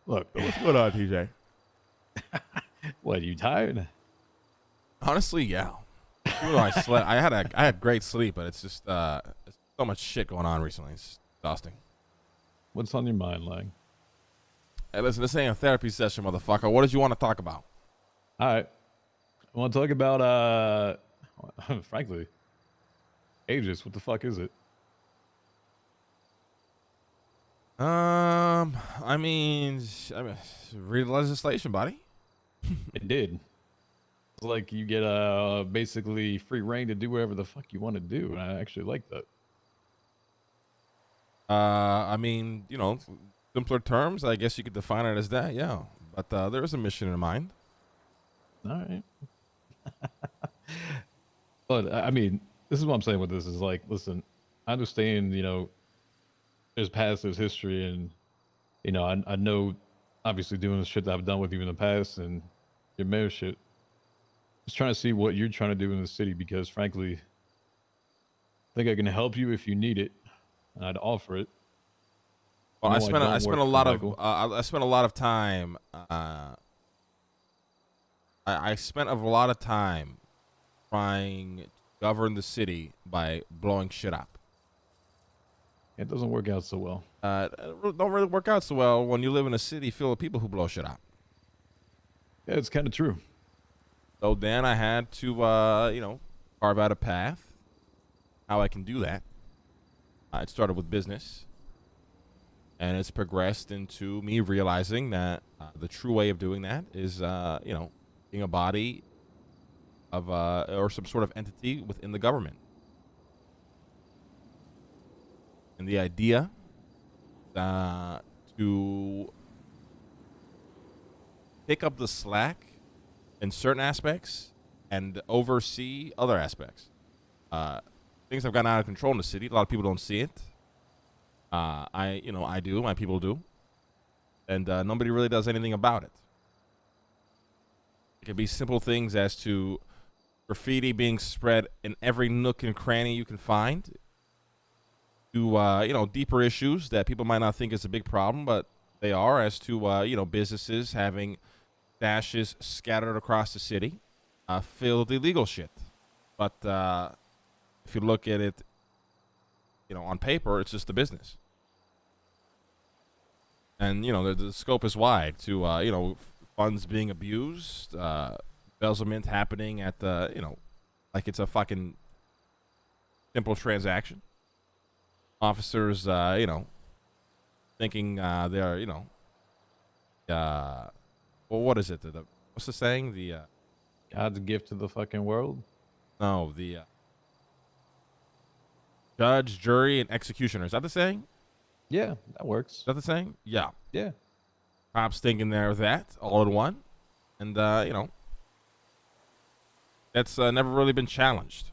Look, What's going on, TJ? what, you tired? Honestly, yeah. Even though I slept, I had great sleep, but it's just there's so much shit going on recently. It's exhausting. What's on your mind, Lang? Hey, listen, this ain't a therapy session, motherfucker. What did you want to talk about? All right. I want to talk about, frankly, AEGIS. What the fuck is it? I mean, read the legislation, buddy. It did. It's like you get basically free reign to do whatever the fuck you want to do. And I actually like that. I mean, simpler terms, I guess you could define it as that, yeah. But there is a mission in mind. All right. But I mean, this is what I'm saying with this is like, listen, I understand, there's past, there's history, and I know obviously doing the shit that I've done with you in the past and your mayor shit. Just trying to see what you're trying to do in the city because frankly, I think I can help you if you need it. And I'd offer it. Well, No, I spent a work for lot of Michael. I spent a lot of time. I spent a lot of time trying to govern the city by blowing shit up. It doesn't work out so well. It don't really work out so well when you live in a city full of people who blow shit up. Yeah, it's kind of true. So then I had to, carve out a path how I can do that. It started with business, and it's progressed into me realizing that the true way of doing that is, being a body of or some sort of entity within the government. And the idea to pick up the slack in certain aspects and oversee other aspects. Things have gotten out of control in the city. A lot of people don't see it. I do. My people do. And nobody really does anything about it. It could be simple things as to graffiti being spread in every nook and cranny you can find. To deeper issues that people might not think is a big problem, but they are, as to businesses having stashes scattered across the city, filled with illegal shit. But if you look at it, on paper, it's just a business. And the scope is wide to funds being abused, embezzlement happening at the like it's a fucking simple transaction. Officers, thinking they're, well, what is it? What's the saying? The God's gift to the fucking world. no, the judge, jury, and executioner. Is that the saying? Yeah, that works. Is that the saying? Yeah. Yeah. Cops thinking they're that all in one, and that's never really been challenged.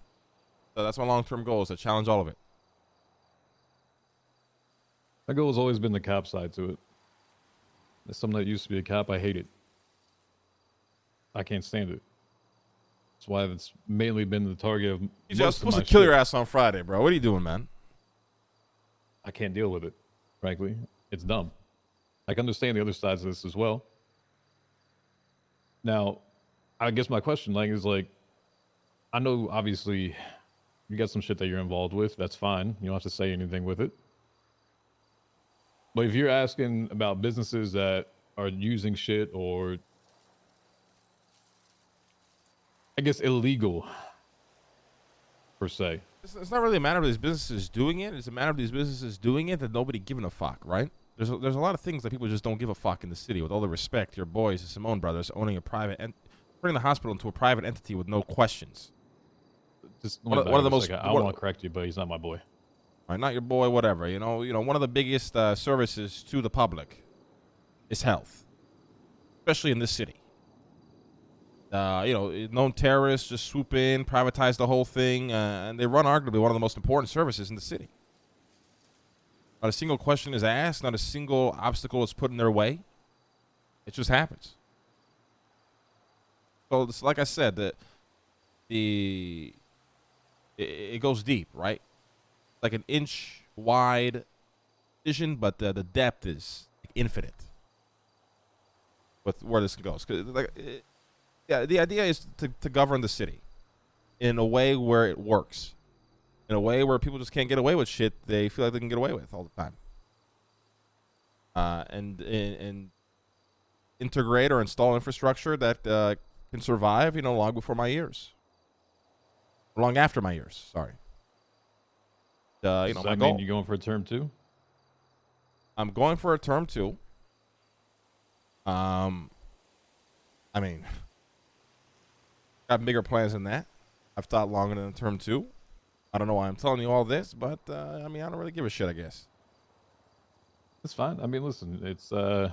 So that's my long-term goal: is to challenge all of it. My goal has always been the cop side to it. As someone that used to be a cop, I hate it. I can't stand it. That's why it's mainly been the target of I was most of supposed my to kill shit. your ass on Friday, bro. What are you doing, man? I can't deal with it, frankly. It's dumb. I can understand the other sides of this as well. Now, I guess my question, like, is like, I know obviously you got some shit that you're involved with. That's fine. You don't have to say anything with it. But if you're asking about businesses that are using shit or, I guess, illegal, per se. It's not really a matter of these businesses doing it. It's a matter of these businesses doing it and nobody giving a fuck, right? There's a lot of things that people just don't give a fuck in the city. With all the respect, your boys, the Simone brothers, owning a private turning the hospital into a private entity with no questions. Just One of the most. I want to correct you, but he's not my boy. Right, not your boy, whatever. One of the biggest services to the public is health, especially in this city. Known terrorists just swoop in, privatize the whole thing, and they run arguably one of the most important services in the city. Not a single question is asked, not a single obstacle is put in their way. It just happens. So, like I said, it goes deep, right? Like an inch wide vision, but the depth is infinite. with where this goes. 'Cause, yeah, the idea is to govern the city in a way where it works, in a way where people just can't get away with shit they feel like they can get away with all the time. And integrate or install infrastructure that can survive, long before my years, long after my years. Sorry. Does My that mean goal. you're going for a term 2? I'm going for a term 2. I mean, got bigger plans than that. I've thought longer than a term 2. I don't know why I'm telling you all this, but I don't really give a shit, I guess. It's fine. I mean, listen, it's like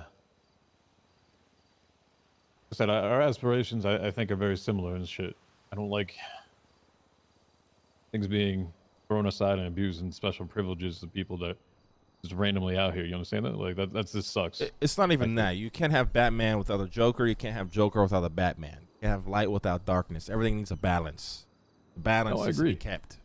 I said, our aspirations, I think, are very similar and shit. I don't like things being thrown aside and abusing special privileges of people that just randomly out here. You understand that? Like that just sucks. It's not even that. You can't have Batman without a Joker. You can't have Joker without a Batman. You can't have light without darkness. Everything needs a balance. The balance needs to be kept.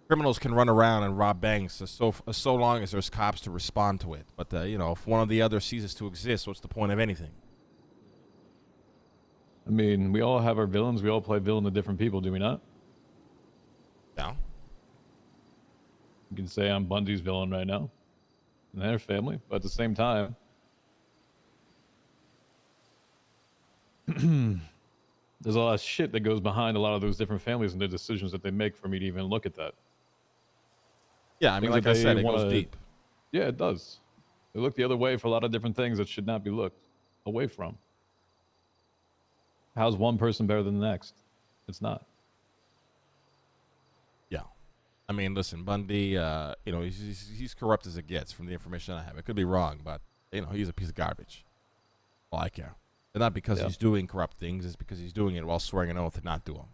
Criminals can run around and rob banks so long as there's cops to respond to it. But if one or the other ceases to exist, what's the point of anything? I mean, we all have our villains. We all play villain to different people, do we not? No. You can say I'm Bundy's villain right now, and their family, but at the same time, there's a lot of shit that goes behind a lot of those different families and the decisions that they make for me to even look at that. Yeah, I mean, like I said, it goes deep. Yeah, it does. They look the other way for a lot of different things that should not be looked away from. How's one person better than the next? It's not. Yeah. I mean, listen, Bundy, he's corrupt as it gets from the information I have. It could be wrong, but, he's a piece of garbage. Well, I care. And not because he's doing corrupt things, it's because he's doing it while swearing an oath to not do them.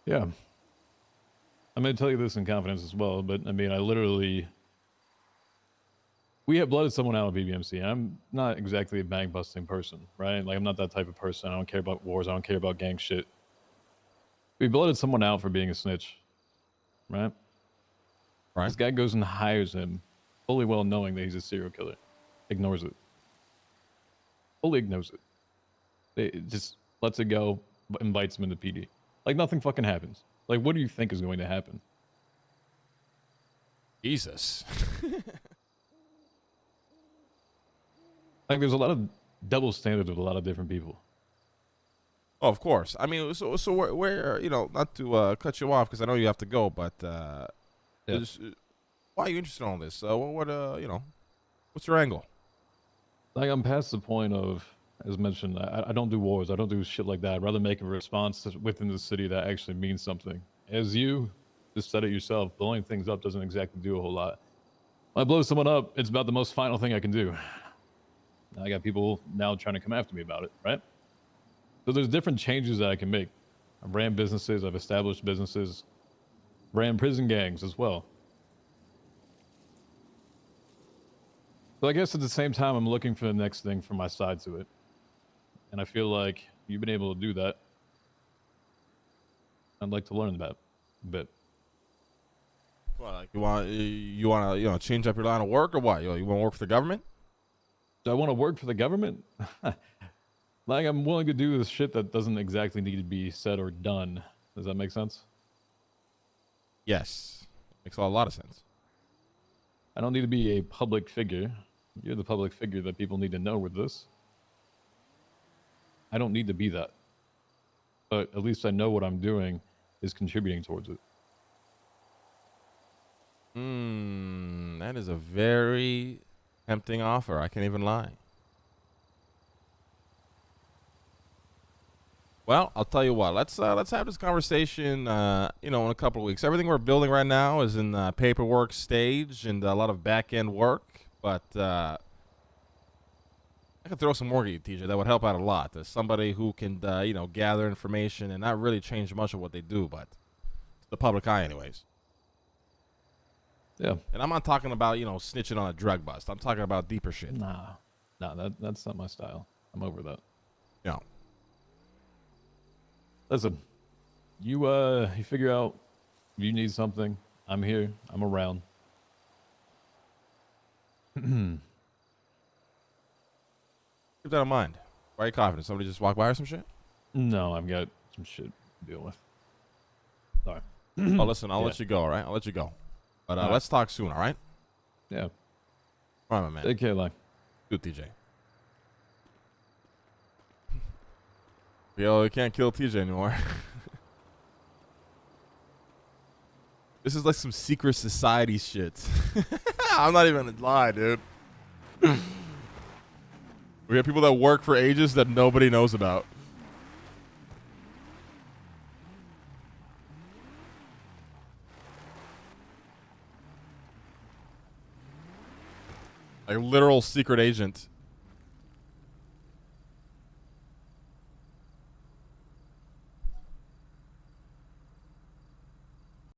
Yeah. I'm going to tell you this in confidence as well, but I mean, we have blooded someone out of BBMC. I'm not exactly a bank busting person, right? Like, I'm not that type of person. I don't care about wars. I don't care about gang shit. We blooded someone out for being a snitch, right? Right. This guy goes and hires him, fully well knowing that he's a serial killer. Ignores it. Fully ignores it. It just lets it go, invites him into PD. Like, nothing fucking happens. Like, what do you think is going to happen? Jesus. Like, there's a lot of double standards with a lot of different people. Oh, of course. I mean, so where not to cut you off because I know you have to go, but why are you interested in all this? What's your angle? Like, I'm past the point of, as mentioned, I don't do wars. I don't do shit like that. I'd rather make a response within the city that actually means something. As you just said it yourself, blowing things up doesn't exactly do a whole lot. When I blow someone up, it's about the most final thing I can do. I got people now trying to come after me about it, right? So there's different changes that I can make. I've ran businesses, I've established businesses, ran prison gangs as well. So I guess at the same time, I'm looking for the next thing from my side to it. And I feel like you've been able to do that. I'd like to learn that a bit. Well, like you want to change up your line of work or what? You want to work for the government? Do I want to work for the government? Like, I'm willing to do this shit that doesn't exactly need to be said or done. Does that make sense? Yes. Makes a lot of sense. I don't need to be a public figure. You're the public figure that people need to know with this. I don't need to be that. But at least I know what I'm doing is contributing towards it. That is a very tempting offer. I can't even lie. Well, I'll tell you what. Let's have this conversation. In a couple of weeks. Everything we're building right now is in the paperwork stage and a lot of back end work. But I could throw some more at you, TJ. That would help out a lot. There's somebody who can gather information and not really change much of what they do, but it's the public eye, anyways. Yeah. And I'm not talking about snitching on a drug bust. I'm talking about deeper shit. Nah, that's not my style. I'm over that. No. Listen, you figure out if you need something. I'm here. I'm around. Keep that in mind. Why are you confident? Somebody just walked by or some shit? No, I've got some shit to deal with. Sorry. Oh, listen, I'll Yeah. let you go, all right? I'll let you go. But All right. let's talk soon, all right? Yeah. All right, my man. Take care, like. Good, TJ. Yo, you can't kill TJ anymore. This is like some secret society shit. I'm not even gonna lie, dude. We have people that work for AEGIS that nobody knows about. Like literal secret agent.